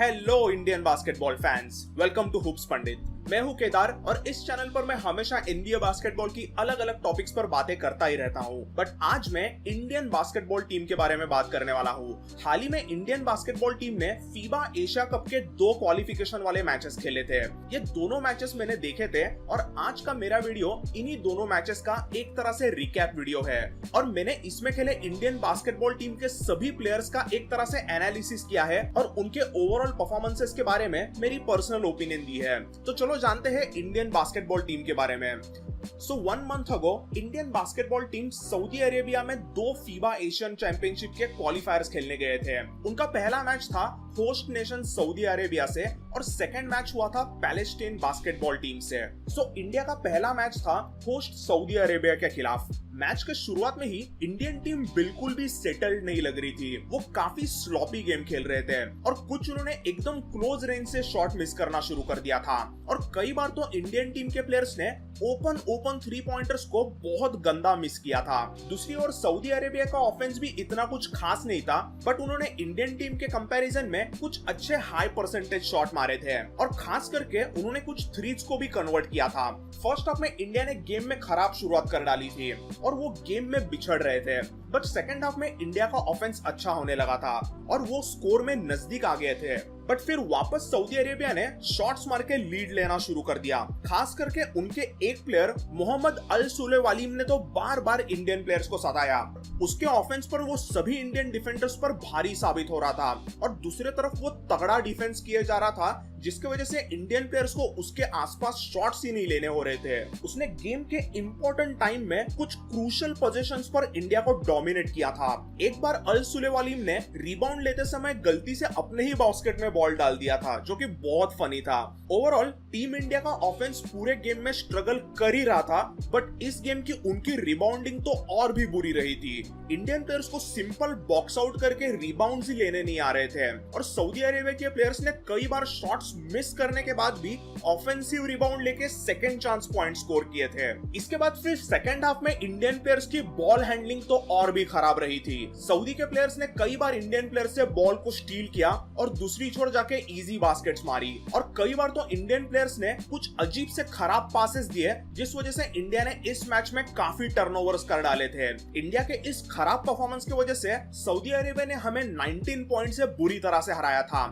Hello Indian basketball fans, welcome to hoops Pandit. मैं हूं केदार और इस चैनल पर मैं हमेशा NBA बास्केटबॉल की अलग अलग टॉपिक्स पर बातें करता ही रहता हूं। बट आज मैं इंडियन बास्केटबॉल टीम के बारे में बात करने वाला हूं। हाल ही में इंडियन बास्केटबॉल टीम ने फीबा एशिया कप के 2 क्वालिफिकेशन वाले मैचेस खेले थे। ये दोनों मैचेस मैंने देखे थे और आज का मेरा वीडियो इन्हीं दोनों मैचेस का एक तरह से रिकैप वीडियो है। और मैंने इसमें खेले इंडियन बास्केटबॉल टीम के सभी प्लेयर्स का एक तरह से एनालिसिस किया है और उनके ओवरऑल परफॉर्मेंसेस के बारे में मेरी पर्सनल ओपिनियन दी है। तो चलो जानते हैं इंडियन बास्केटबॉल टीम के बारे में। So 1 month ago, Indian basketball team Saudi Arabia में 2 फीबा एशियन चैंपियनशिप के क्वालिफायर्स खेलने गए थे। उनका पहला मैच था होस्ट नेशन सऊदी अरेबिया से और सेकंड मैच हुआ था पैलेस्टाइन बास्केटबॉल टीम से। इंडिया का पहला मैच था होस्ट सऊदी अरेबिया के खिलाफ। मैच के शुरुआत में ही इंडियन टीम बिल्कुल भी सेटल्ड नहीं लग रही थी। वो काफी स्लॉपी गेम खेल रहे थे और कुछ उन्होंने एकदम क्लोज रेंज से शॉट मिस करना शुरू कर दिया था और कई बार तो इंडियन टीम के प्लेयर्स ने ओपन 3 पॉइंटर्स को बहुत गंदा मिस किया था। दूसरी ओर सऊदी अरेबिया का ऑफेंस भी इतना कुछ खास नहीं था, बट उन्होंने इंडियन टीम के कंपैरिजन में कुछ अच्छे हाई परसेंटेज शॉट मारे थे और खास करके उन्होंने कुछ थ्रीज को भी कन्वर्ट किया था। फर्स्ट हाफ में इंडिया ने गेम में खराब शुरुआत कर डाली थी और वो गेम में बिछड़ रहे थे, बट सेकेंड हाफ में इंडिया का ऑफेंस अच्छा होने लगा था और वो स्कोर में नजदीक आ गए थे। बट फिर वापस सऊदी अरेबिया ने शॉट्स मार के लीड लेना शुरू कर दिया। खास करके उनके एक प्लेयर मोहम्मद अल सुलेवालिम ने तो बार बार इंडियन प्लेयर्स को सताया। उसके ऑफेंस पर वो सभी इंडियन डिफेंडर्स पर भारी साबित हो रहा था और दूसरे तरफ वो तगड़ा डिफेंस किए जा रहा था, जिसकी वजह से इंडियन प्लेयर्स को उसके आसपास शॉट्स ही नहीं लेने हो रहे थे। उसने गेम के इंपॉर्टेंट टाइम में कुछ क्रूशियल पोजीशंस पर इंडिया को डोमिनेट किया था। एक बार अल सुलेवालिम ने रिबाउंड लेते समय गलती से अपने ही बास्केट में बॉल डाल दिया था, जो कि बहुत फनी था। ओवरऑल टीम इंडिया का ऑफेंस पूरे गेम में स्ट्रगल कर ही रहा था, बट इस गेम की उनकी रिबाउंडिंग तो और भी बुरी रही थी। इंडियन प्लेयर्स को सिंपल बॉक्स आउट करके रिबाउंड्स ही लेने नहीं आ रहे थे और सऊदी अरेबिया के प्लेयर्स ने कई बार शॉट्स मिस करने के बाद भी ऑफेंसिव रिबाउंड लेके सेकंड चांस पॉइंट स्कोर किए थे। इसके बाद फिर सेकंड हाफ में इंडियन प्लेयर्स की बॉल हैंडलिंग तो और भी खराब रही थी। सऊदी के प्लेयर्स ने कई बार इंडियन प्लेयर्स से बॉल को स्टील किया और दूसरी छोर जाके इजी बास्केट्स मारी और कई बार तो इंडियन प्लेयर्स ने कुछ अजीब से खराब पासेस दिए, जिस वजह से इंडिया ने इस मैच में काफी टर्नओवर्स कर डाले थे। इंडिया के इस खराब परफॉर्मेंस की वजह से सऊदी अरेबिया ने हमें 19 पॉइंट से बुरी तरह से हराया था।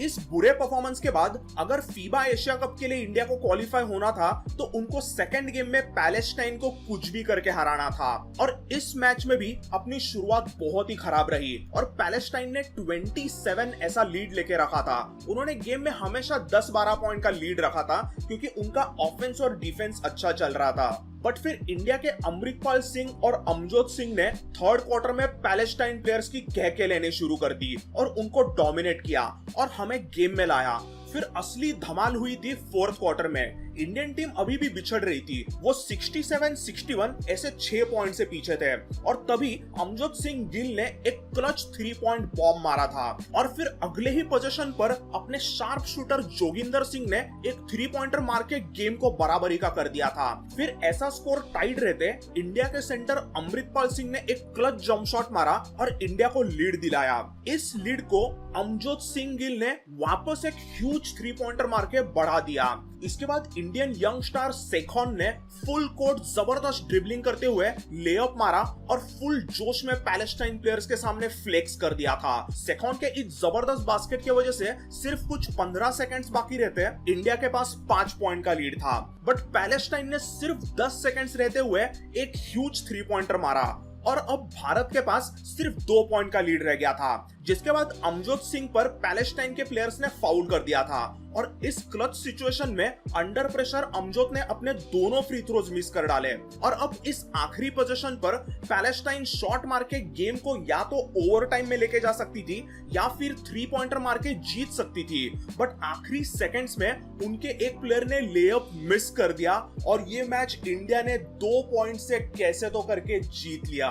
इस बुरे परफॉर्मेंस के बाद अगर फीबा एशिया कप के लिए इंडिया को क्वालिफाई होना था तो उनको सेकंड गेम में पैलेस्टाइन को कुछ भी करके हराना था और इस मैच में भी अपनी शुरुआत बहुत ही खराब रही और पैलेस्टाइन ने 27 ऐसा लीड लेके रखा था। उन्होंने गेम में हमेशा 10-12 पॉइंट का लीड रखा था क्योंकि उनका ऑफेंस और डिफेंस अच्छा चल रहा था। बट फिर इंडिया के अमृतपाल सिंह और अमजोत सिंह ने थर्ड क्वार्टर में पैलेस्टाइन प्लेयर्स की कह लेने शुरू कर दी और उनको डोमिनेट किया और हमें गेम में लाया। फिर असली धमाल हुई थी फोर्थ क्वार्टर में। इंडियन टीम अभी भी बिछड़ रही थी, वो 67-61 ऐसे 6 पॉइंट से पीछे थे और तभी अमजद सिंह गिल ने एक क्लच 3 पॉइंट बॉम्ब मारा था और फिर अगले ही पोजीशन पर अपने शार्प शूटर जोगिंदर सिंह ने एक 3 पॉइंटर मार के गेम को बराबरी का कर दिया था। फिर ऐसा स्कोर टाइट रहते इंडिया के सेंटर अमृतपाल सिंह ने एक क्लच जंप शॉट मारा और इंडिया को लीड दिलाया। इस लीड को अमजद सिंह गिल ने वापस एक ह्यूज 3 पॉइंटर मार के बढ़ा दिया। इसके बाद इंडियन यंग स्टार सेखॉन ने फुल कोर्ट जबरदस्त ड्रिबलिंग करते हुए लेअप मारा और फुल जोश में पैलेस्टाइन प्लेयर्स के सामने फ्लेक्स कर दिया था। सेखॉन के इस जबरदस्त बास्केट की वजह से सिर्फ कुछ 15 सेकंड्स बाकी रहते इंडिया के पास 5 पॉइंट का लीड था, बट पैलेस्टाइन ने सिर्फ 10 सेकंड्स रहते हुए एक ह्यूज 3 पॉइंटर मारा और अब भारत के पास सिर्फ 2 पॉइंट का लीड रह गया था, जिसके बाद अमजद सिंह पर पैलेस्टाइन के प्लेयर्स ने फाउल कर दिया था और इस क्लच सिचुएशन में अंडर प्रेशर अमजद ने अपने दोनों फ्री थ्रोज मिस कर डाले और अब इस आखिरी पोजीशन पर पैलेस्टाइन शॉट मार के गेम को या तो ओवरटाइम में लेके जा सकती थी या फिर 3 पॉइंटर मार के जीत सकती थी, बट आखिरी सेकंड्स में उनके एक प्लेयर ने लेअप मिस कर दिया और ये मैच इंडिया ने 2 पॉइंट से कैसे तो करके जीत लिया।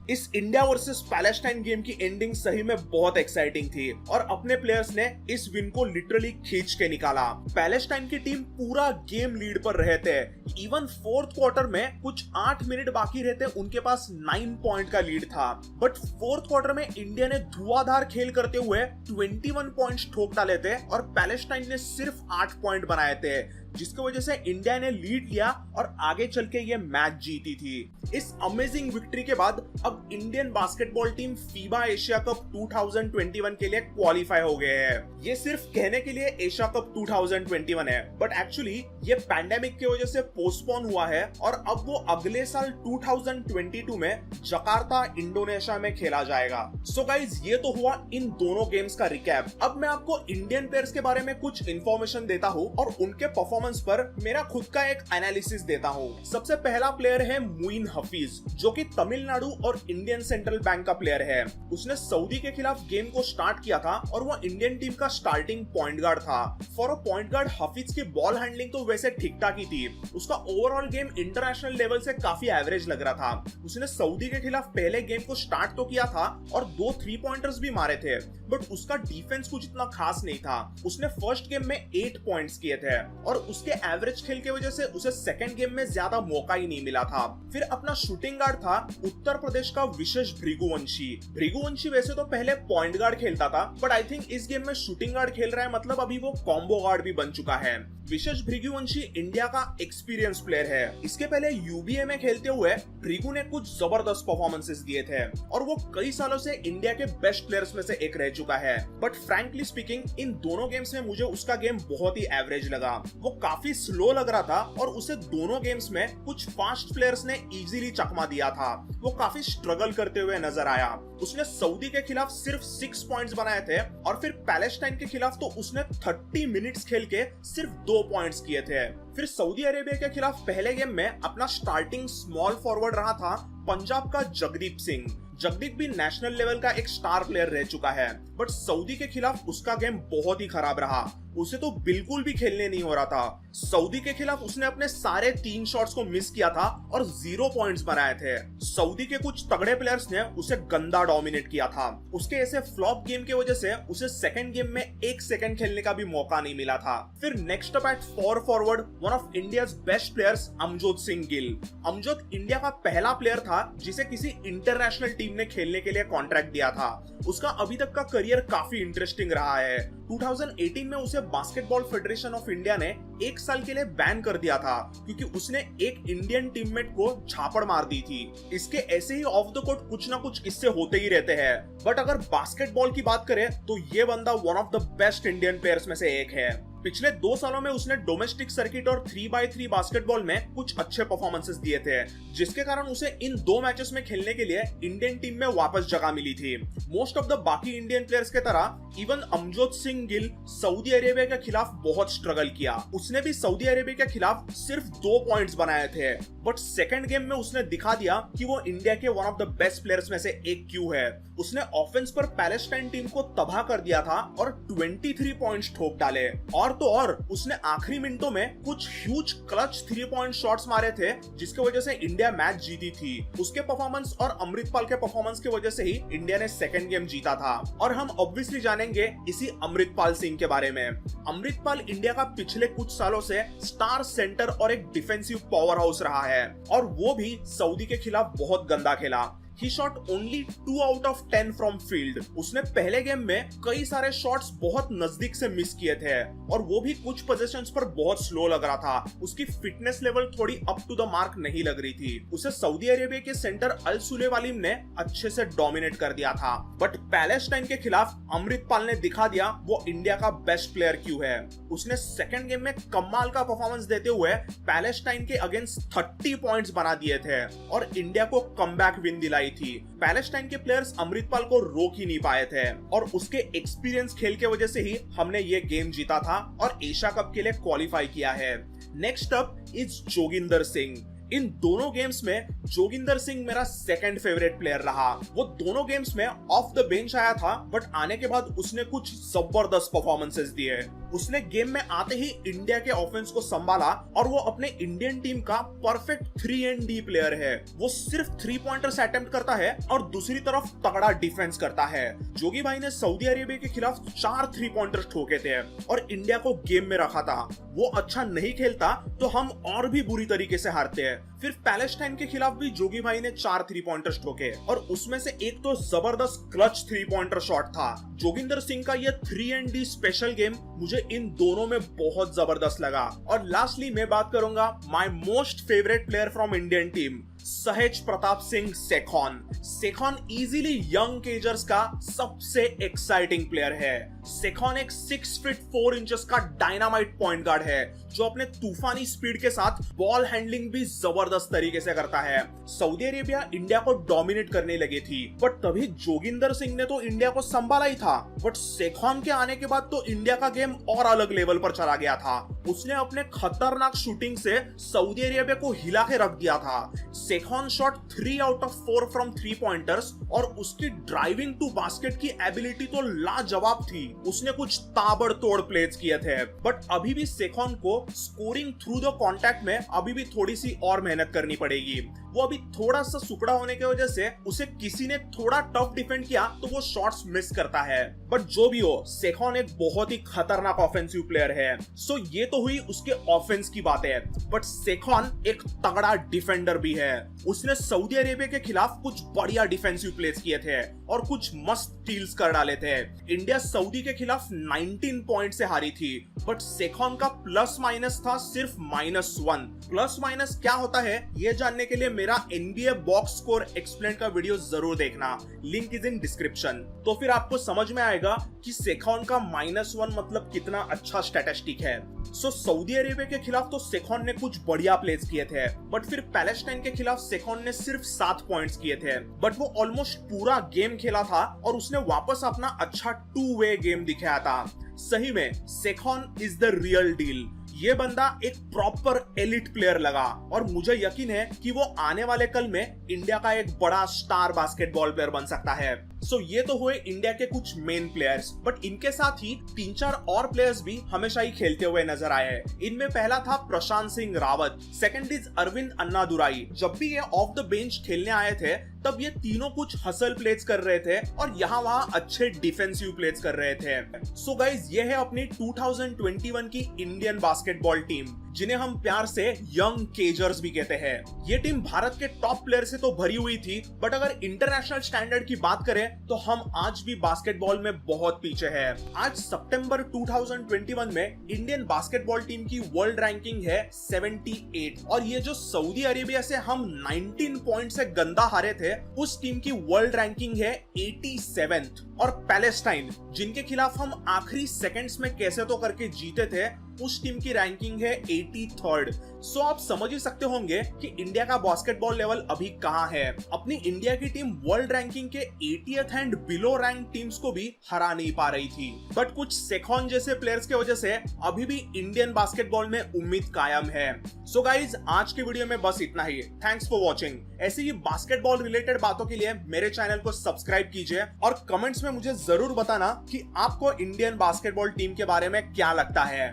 इस इंडिया वर्सेस पैलेस्टाइन गेम की एंडिंग सही में बहुत एक्साइटिंग थी और अपने प्लेयर्स ने इस विन को लिटरली खींच के निकाला। पैलेस्टाइन की टीम पूरा गेम लीड पर रहे थे। इवन फोर्थ क्वार्टर में कुछ 8 मिनट बाकी रहते उनके पास 9 पॉइंट का लीड था, बट फोर्थ क्वार्टर में इंडिया ने धुआंधार खेल करते हुए 21 पॉइंट्स ठोक डाले थे और पैलेस्टाइन ने सिर्फ 8 पॉइंट बनाए थे, जिसकी वजह से इंडिया ने लीड लिया और आगे चल के ये मैच जीती थी। इस अमेजिंग विक्ट्री के बाद अब Indian basketball team FIBA Asia cup 2021 के लिए क्वालिफाई हो गए हैं। ये सिर्फ कहने के लिए एशिया कप 2021 है, बट एक्चुअली ये पैंडेमिक की वजह से पोस्टपोन हुआ है और अब वो अगले साल 2022 में जकार्ता इंडोनेशिया में खेला जाएगा। सो गाइज, ये तो हुआ इन दोनों गेम्स का रिकैप। अब मैं आपको इंडियन प्लेयर्स के बारे में कुछ इंफॉर्मेशन देता हूँ और उनके परफॉर्मेंस पर मेरा खुद का एक एनालिसिस देता हूँ। सबसे पहला प्लेयर है मुइन हफीज, जो कि तमिलनाडु और इंडियन सेंट्रल बैंक का प्लेयर है। उसने सऊदी के खिलाफ गेम को स्टार्ट किया था और वो इंडियन टीम का स्टार्टिंग पॉइंट गार्ड था। For a point guard Hafeez की बॉल हैंडलिंग तो वैसे ठीक ठाक ही थी। उसका ओवरऑल गेम इंटरनेशनल लेवल से काफी एवरेज लग रहा था। उसने सऊदी के खिलाफ पहले गेम को स्टार्ट तो किया था और 2 3 पॉइंटर्स भी मारे थे, बट उसका डिफेंस कुछ इतना खास नहीं था। उसने फर्स्ट गेम में 8 पॉइंट्स किए थे और उसके एवरेज खेल की वजह से उसे सेकंड गेम में ज्यादा मौका ही नहीं मिला था। फिर अपना शूटिंग गार्ड था उत्तर प्रदेश का विशेष भृगुवंशी। भृगुवंशी वैसे तो पहले पॉइंट गार्ड खेलता था, बट आई थिंक इस गेम में शूटिंग गार्ड खेल रहा है, मतलब अभी वो कॉम्बो गार्ड भी बन चुका है। विशेष भृगुवंशी इंडिया का एक्सपीरियंस प्लेयर है। इसके पहले यूबीए में खेलते हुए भृगु ने कुछ जबरदस्त परफॉर्मेंसेस दिए थे और वो कई सालों से इंडिया के बेस्ट प्लेयर्स में से एक रह चुका है। बट फ्रैंकली स्पीकिंग, इन दोनों गेम्स में मुझे उसका गेम बहुत ही एवरेज लगा। वो काफी स्लो लग रहा था और उसे दोनों गेम्स में कुछ फास्ट प्लेयर्स ने इजीली चकमा दिया था। वो काफी स्ट्रगल करते हुए नजर आया। उसने सऊदी के खिलाफ सिर्फ 6 पॉइंट्स बनाए थे और फिर पैलेस्टाइन के खिलाफ तो उसने 30 मिनट्स खेल के सिर्फ 2 पॉइंट्स किए थे। फिर सऊदी अरेबिया के खिलाफ पहले गेम में अपना स्टार्टिंग स्मॉल फॉरवर्ड रहा था पंजाब का जगदीप सिंह। जगदीप भी नेशनल लेवल का एक स्टार प्लेयर रह चुका है, बट सऊदी के खिलाफ उसका गेम बहुत ही खराब रहा। उसे तो बिल्कुल भी खेलने नहीं हो रहा था। सऊदी के खिलाफ उसने अपने सारे 3 शॉट्स को मिस किया था और 0 पॉइंट्स बनाए थे। सऊदी के कुछ तगड़े प्लेयर्स ने उसे गंदा डोमिनेट किया था। उसके ऐसे फ्लॉप गेम की वजह से उसे सेकंड गेम में 1 सेकंड खेलने का भी मौका नहीं मिला था। फिर next up at forward one of India's best players Amjot Singh Gill. Amjot India का पहला प्लेयर था जिसे किसी इंटरनेशनल टीम ने खेलने के लिए कॉन्ट्रैक्ट दिया था। उसका अभी तक का करियर काफी इंटरेस्टिंग रहा है। 2018 में उसे बास्केटबॉल फेडरेशन ऑफ इंडिया ने 1 साल के लिए बैन कर दिया था क्योंकि उसने एक इंडियन टीममेट को झापड़ मार दी थी। इसके ऐसे ही ऑफ द कोर्ट कुछ ना कुछ किस्से होते ही रहते हैं, बट अगर बास्केटबॉल की बात करें तो ये बंदा one of the best Indian players में से एक है। पिछले 2 सालों में उसने डोमेस्टिक सर्किट और 3x3 बास्केटबॉल में कुछ अच्छे परफॉर्मेंसेस दिए थे, जिसके कारण उसे इन 2 मैचेस में खेलने के लिए इंडियन टीम में वापस जगह मिली थी। मोस्ट ऑफ द बाकी इंडियन प्लेयर्स के तरह even Amjot Singh Gill Saudi Arabia के खिलाफ बहुत स्ट्रगल किया। उसने भी सऊदी अरेबिया के खिलाफ सिर्फ 2 पॉइंट्स बनाए थे, बट सेकंड गेम में उसने दिखा दिया कि वो इंडिया के one of the best players में से एक क्यों है। उसने ऑफेंस पर पैलेस्टाइन टीम को तबाह कर दिया था और 23 पॉइंट्स ठोक डाले। और तो और उसने आखिरी मिनटों में कुछ ह्यूज क्लच 3 पॉइंट शॉट्स मारे थे, जिसकी वजह से इंडिया मैच जीती थी। उसके परफॉर्मेंस और अमृतपाल के परफॉर्मेंस की वजह से ही इंडिया ने सेकंड गेम जीता था। और हम ऑब्वियसली जानेंगे इसी अमृतपाल सिंह के बारे में। अमृतपाल इंडिया का पिछले कुछ सालों से स्टार सेंटर और एक डिफेंसिव पावर हाउस रहा है और वो भी सऊदी के खिलाफ बहुत गंदा खेला। He shot only 2 out of 10 from field। उसने पहले गेम में कई सारे शॉट्स बहुत नजदीक से मिस किए थे और वो भी कुछ पोजीशंस पर बहुत स्लो लग रहा था। उसकी फिटनेस लेवल थोड़ी अप टू द मार्क नहीं लग रही थी। उसे सऊदी अरेबिया के सेंटर अल सुलेवालिम ने अच्छे से डोमिनेट कर दिया था, बट पैलेस्टाइन के खिलाफ अमृतपाल ने दिखा दिया वो इंडिया का बेस्ट प्लेयर क्यों है। उसने सेकंड गेम में कमाल का परफॉर्मेंस देते हुए पैलेस्टाइन के अगेंस्ट 30 पॉइंट्स बना दिए थे और इंडिया को कमबैक विन दिलाई थी। पैलेस्टाइन के प्लेयर्स अमृतपाल को रोक ही नहीं पाए थे और उसके एक्सपीरियंस खेल के वजह से ही हमने ये गेम जीता था और एशिया कप के लिए क्वालिफाई किया है। Next up is Joginder Singh. इन दोनों गेम्स में जोगिंदर सिंह मेरा सेकंड फेवरेट प्लेयर रहा। वो दोनों गेम्स में ऑफ द बेंच आया था, बट आने के बाद उसने कुछ जबरदस्त परफॉर्मेंसेस दिए। उसने गेम में आते ही इंडिया के ऑफेंस को संभाला और वो अपने इंडियन टीम का परफेक्ट 3 प्लेयर है। वो सिर्फ 3 पॉइंटर्स अटेम्प्ट करता है और दूसरी तरफ तगड़ा डिफेंस करता है। जोगी भाई ने सऊदी अरेबिया के खिलाफ 4 3 पॉइंटर्स ठोके थे और इंडिया को गेम में रखा था। वो अच्छा नहीं खेलता तो हम और भी बुरी तरीके से हारते हैं। फिर पैलेस्टाइन के खिलाफ भी जोगी भाई ने 4 3 पॉइंटर्स ठोके और उसमें से एक तो जबरदस्त क्लच 3 पॉइंटर शॉट था। जोगिंदर सिंह का ये 3 स्पेशल गेम मुझे इन दोनों में बहुत जबरदस्त लगा। और लास्टली मैं बात करूंगा my most favourite player from Indian team, सहेज प्रताप सिंह सेखॉन। सेखॉन इजीली यंग केजर्स का सबसे एक्साइटिंग प्लेयर है। सेखॉन एक 6 फीट 4 इंचेस का डायनामाइट पॉइंट गार्ड है जो अपने तूफानी स्पीड के साथ बॉल हैंडलिंग भी जबरदस्त तरीके से करता है। सऊदी अरेबिया इंडिया को डोमिनेट करने लगी थी, बट तभी जोगिंदर सिंह ने तो इंडिया को संभाला ही था। बट सेखॉन के आने के बाद तो इंडिया का गेम और अलग लेवल पर चला गया था। उसने अपने खतरनाक शूटिंग से सऊदी अरेबिया को हिला के रख दिया था। Sekhon shot 3 out of 4 from 3 pointers और उसकी ड्राइविंग टू बास्केट की एबिलिटी तो लाजवाब थी। उसने कुछ ताबड़तोड़ प्लेस किए थे, बट अभी भी सेखॉन को स्कोरिंग थ्रू द कॉन्टैक्ट में अभी भी थोड़ी सी और मेहनत करनी पड़ेगी। वो अभी थोड़ा सा सुकड़ा होने की वजह से उसे किसी ने थोड़ा टफ डिफेंड किया तो वो शॉट्स मिस करता है। बट जो भी हो, सेखॉन एक बहुत ही खतरनाक ऑफेंसिव प्लेयर है। सो ये तो हुई उसके ऑफेंस की बातें, बट सेखॉन एक तगड़ा डिफेंडर भी है। उसने सऊदी अरेबिया के खिलाफ कुछ बढ़िया डिफेंसिव प्लेस किए थे और कुछ मस्त स्टील्स कर डाले थे। इंडिया सऊदी के खिलाफ 19 पॉइंट से हारी थी, बट सेखॉन का प्लस माइनस था सिर्फ -1। प्लस माइनस क्या होता है ये जानने के लिए मेरा NBA बॉक्स स्कोर एक्सप्लेन का वीडियो जरूर देखना, लिंक इज इन डिस्क्रिप्शन। तो फिर आपको समझ में आएगा कि सेखॉन का -1 मतलब कितना अच्छा स्टैटिस्टिक है। सो सऊदी अरेबिया के खिलाफ तो सेखॉन ने कुछ बढ़िया प्लेस किए थे, बट फिर पैलेस्टाइन के खिलाफ सेखॉन ने सिर्फ 7 पॉइंट्स किए थे। बट वो ऑलमोस्ट पूरा गेम खेला था और उसने वापस अपना अच्छा 2 वे गेम दिखाया था। सही में सेखॉन इज द रियल डील। ये बंदा एक प्रॉपर एलिट प्लेयर लगा और मुझे यकीन है कि वो आने वाले कल में इंडिया का एक बड़ा स्टार बास्केटबॉल प्लेयर बन सकता है। सो ये तो हुए इंडिया के कुछ मेन प्लेयर्स, बट इनके साथ ही 3-4 और प्लेयर्स भी हमेशा ही खेलते हुए नजर आए। इनमें पहला था प्रशांत सिंह रावत, सेकंड इज अरविंद अन्नादुराई। जब भी ये ऑफ द बेंच खेलने आए थे तब ये तीनों कुछ हसल प्लेस कर रहे थे और यहाँ वहाँ अच्छे डिफेंसिव प्लेस कर रहे थे। सो गाइज ये है अपनी 2021 की इंडियन बास्केटबॉल टीम, जिन्हें हम प्यार से यंग केजर्स भी कहते हैं। ये टीम भारत के टॉप प्लेयर से तो भरी हुई थी, बट अगर इंटरनेशनल स्टैंडर्ड की बात करें तो हम आज भी बास्केटबॉल में बहुत पीछे हैं। आज सितंबर 2021 में इंडियन बास्केटबॉल टीम की वर्ल्ड रैंकिंग है 78 और ये जो सऊदी अरेबिया से हम 19 पॉइंट से गंदा हारे थे, उस टीम की वर्ल्ड रैंकिंग है 87th। और पैलेस्टाइन, जिनके खिलाफ हम आखिरी सेकंड्स में कैसे तो करके जीते थे, उस टीम की रैंकिंग है 83rd। सो आप समझ ही सकते होंगे कि इंडिया का बास्केटबॉल लेवल अभी कहां है। अपनी इंडिया की टीम वर्ल्ड रैंकिंग के 80th and below rank teams को भी हरा नहीं पा रही थी, बट कुछ सेखॉन जैसे प्लेयर्स की वजह से अभी भी इंडियन बास्केटबॉल में उम्मीद कायम है। सो गाइज आज के वीडियो में बस इतना ही। Thanks for watching. ऐसी ही बास्केटबॉल रिलेटेड बातों के लिए मेरे चैनल को सब्सक्राइब कीजिए और कमेंट्स में मुझे जरूर बताना कि आपको इंडियन बास्केटबॉल टीम के बारे में क्या लगता है।